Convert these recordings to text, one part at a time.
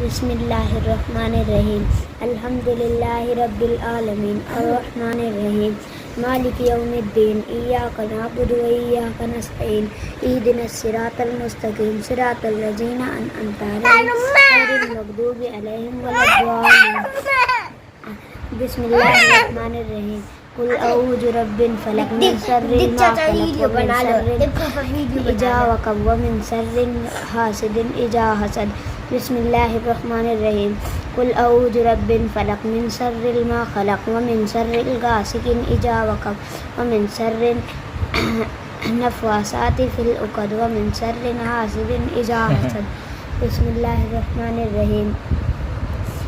بسم اللہ الرحمن الرحیم الحمد للہ رب العالمین الرحمن الرحیم مالک یوم الدین ایاک نعبد و ایاک نستعین اہدنا الصراط المستقیم صراط الذین انعمت علیہم غیر المغضوب علیہم ولا الضالین بسم اللہ الرحمن الرحیم قل اعوذ برب الفلق من شر ما خلق ومن شر اذا وقب ومن شر حاسد اذا حسد بسم اللہ الرحمن الرحیم قل اعوذ برب الفلق من شر ما خلق ومن شر غاسق اذا وقب ومن شر النفاثات في العقد ومن شر حاسد اذا حسد بسم اللہ الرحمن الرحیم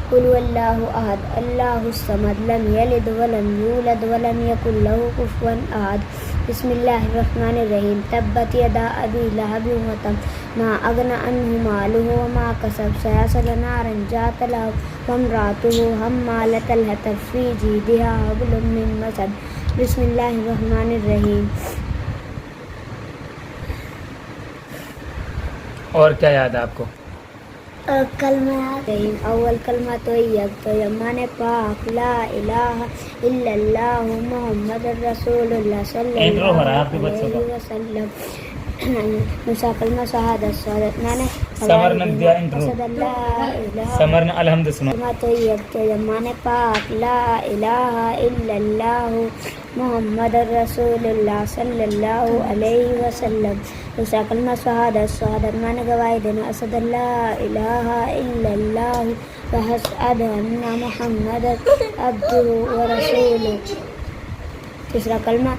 قل هو اللہ احد اللہ الصمد لم یلد ولم یولد ولم یکن له کفوا احد بسم اللہ الرحمن الرحیم تبت یدا ابی لہب وتب ما اغنی عنہ مالہ وما کسب سیصلی نارا ذات لہب وامرأته حمالۃ الحطب فی جیدها حبل من مسد بسم اللہ الرحمن الرحیم. اور کیا یاد ہے آپ کو؟ کلمہ اول کلمہ طیب معنی پاک لا الہ الا اللہ محمد رسول اللہ صلی اللہ علیہ وسلم. دوسرا کلمہ شہادت معنی سمر نے دیا انٹرو. سمر نے الحمد سنا. کلمہ طیب معنی پاک لا الہ الا اللہ محمد رسول اللہ صلی اللہ علیہ وسلم. دوسرا کلمہ شہادت معنی گواہی دینا اشہد ان لا الہ الا اللہ و اشہد ان محمد عبدہ و رسولہ. تیسرا کلمہ